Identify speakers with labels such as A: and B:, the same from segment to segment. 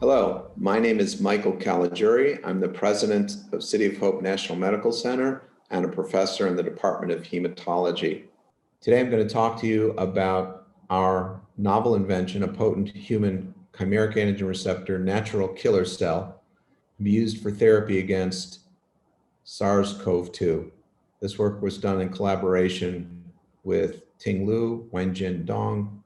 A: Hello, my name is Michael Caligiuri. I'm the president of City of Hope National Medical Center and a professor in the Department of Hematology. Today I'm going to talk to you about our novel invention, a potent human chimeric antigen receptor natural killer cell to be used for therapy against SARS-CoV-2. This work was done in collaboration with Ting Liu, Wenjin Dong,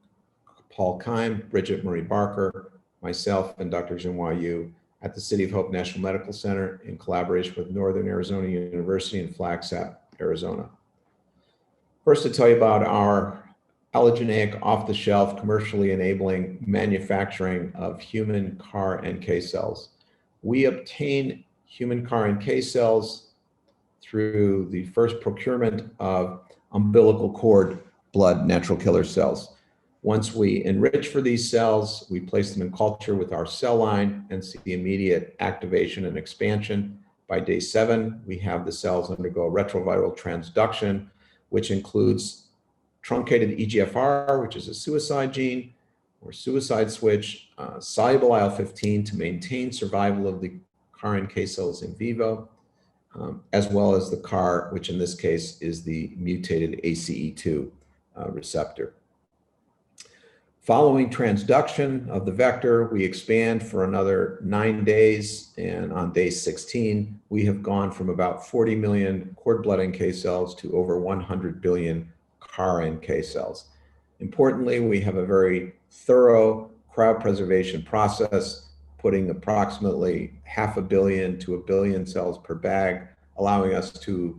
A: Paul Keim, Bridget Marie Barker, myself, and Dr. Jinhua Yu at the City of Hope National Medical Center in collaboration with Northern Arizona University in Flagstaff, Arizona. First, to tell you about our allogeneic, off-the-shelf, commercially enabling manufacturing of human CAR NK cells. We obtain human CAR NK cells through the first procurement of umbilical cord blood natural killer cells. Once we enrich for these cells, we place them in culture with our cell line and see immediate activation and expansion. By day 7, we have the cells undergo retroviral transduction, which includes truncated EGFR, which is a suicide gene, or suicide switch, soluble IL-15 to maintain survival of the CAR NK cells in vivo, as well as the CAR, which in this case is the mutated ACE2 receptor. Following transduction of the vector, we expand for another 9 days, and on day 16, we have gone from about 40 million cord blood NK cells to over 100 billion CAR NK cells. Importantly, we have a very thorough cryopreservation process, putting approximately 500 million to 1 billion cells per bag, allowing us to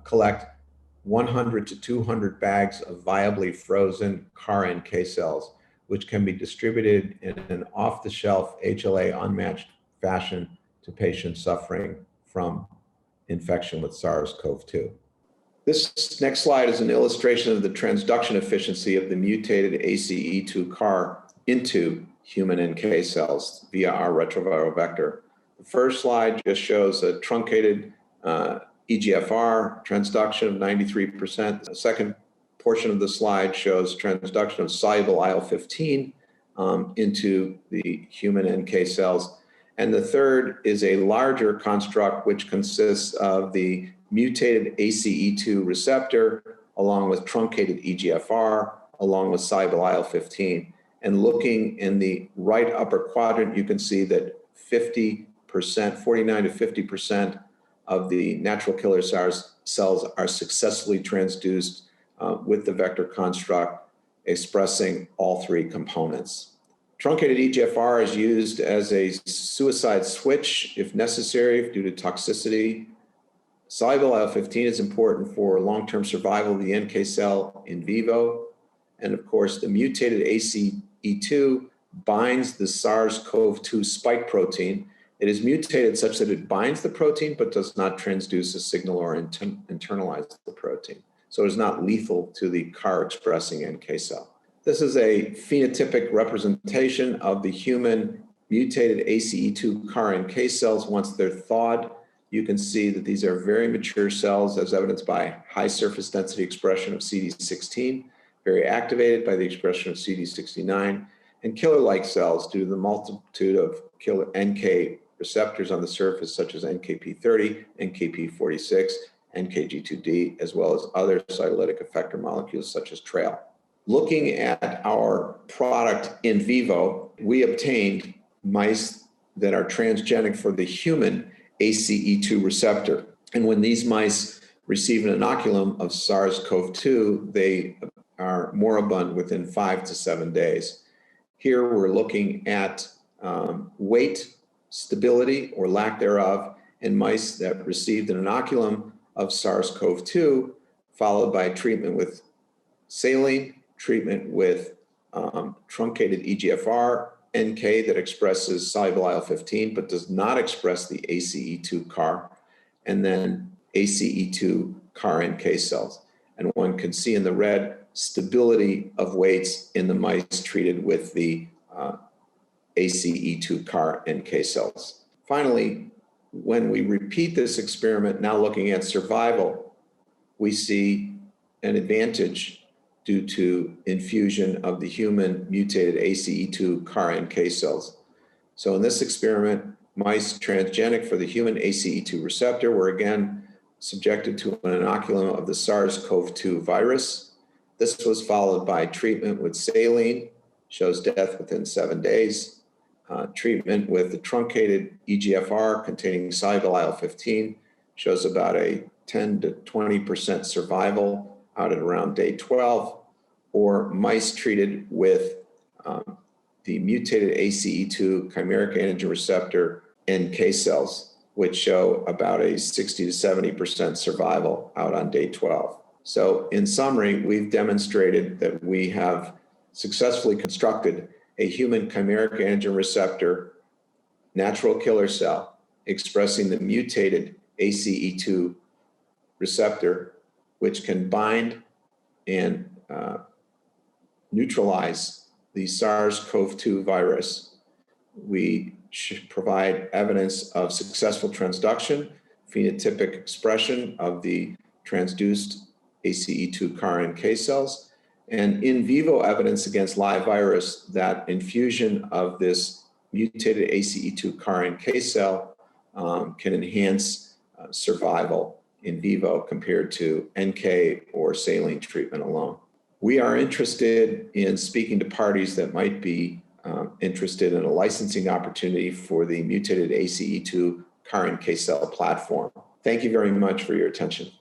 A: collect 100 to 200 bags of viably frozen CAR NK cells, which can be distributed in an off-the-shelf HLA unmatched fashion to patients suffering from infection with SARS-CoV-2. This next slide is an illustration of the transduction efficiency of the mutated ACE2 CAR into human NK cells via our retroviral vector. The first slide just shows a truncated EGFR transduction of 93%. The second portion of the slide shows transduction of soluble IL-15 into the human NK cells. And the third is a larger construct which consists of the mutated ACE2 receptor along with truncated EGFR along with soluble IL-15. And looking in the right upper quadrant, you can see that 50%, 49 to 50% of the natural killer SARS cells are successfully transduced with the vector construct expressing all 3 components. Truncated EGFR is used as a suicide switch if necessary due to toxicity. Soluble IL-15 is important for long-term survival of the NK cell in vivo. And of course, the mutated ACE2 binds the SARS-CoV-2 spike protein. It is mutated such that it binds the protein but does not transduce a signal or internalize the protein. So it is not lethal to the CAR-expressing NK cell. This is a phenotypic representation of the human mutated ACE2 CAR NK cells once they're thawed. You can see that these are very mature cells as evidenced by high surface density expression of CD16, very activated by the expression of CD69, and killer-like cells due to the multitude of killer NK receptors on the surface such as NKP30, NKP46, NKG2D, as well as other cytolytic effector molecules such as TRAIL. Looking at our product in vivo, we obtained mice that are transgenic for the human ACE2 receptor. And when these mice receive an inoculum of SARS-CoV-2, they are moribund within 5 to 7 days. Here we're looking at weight stability or lack thereof in mice that received an inoculum of SARS-CoV-2, followed by treatment with saline, treatment with truncated EGFR NK that expresses soluble IL-15 but does not express the ACE2 CAR, and then ACE2 CAR NK cells. And one can see in the red stability of weights in the mice treated with the ACE2 CAR NK cells. Finally, when we repeat this experiment, now looking at survival, we see an advantage due to infusion of the human mutated ACE2 CAR NK cells. So in this experiment, mice transgenic for the human ACE2 receptor were again subjected to an inoculum of the SARS-CoV-2 virus. This was followed by treatment with saline, shows death within 7 days. Treatment with the truncated EGFR containing soluble IL-15 shows about a 10 to 20% survival out at around day 12, or mice treated with the mutated ACE2 chimeric antigen receptor NK cells, which show about a 60 to 70% survival out on day 12. So in summary, we've demonstrated that we have successfully constructed a human chimeric antigen receptor natural killer cell expressing the mutated ACE2 receptor, which can bind and neutralize the SARS-CoV-2 virus. We should provide evidence of successful transduction, phenotypic expression of the transduced ACE2 CAR-NK cells, and in vivo evidence against live virus that infusion of this mutated ACE2 CAR-NK cell can enhance survival in vivo compared to NK or saline treatment alone. We are interested in speaking to parties that might be interested in a licensing opportunity for the mutated ACE2 CAR-NK cell platform. Thank you very much for your attention.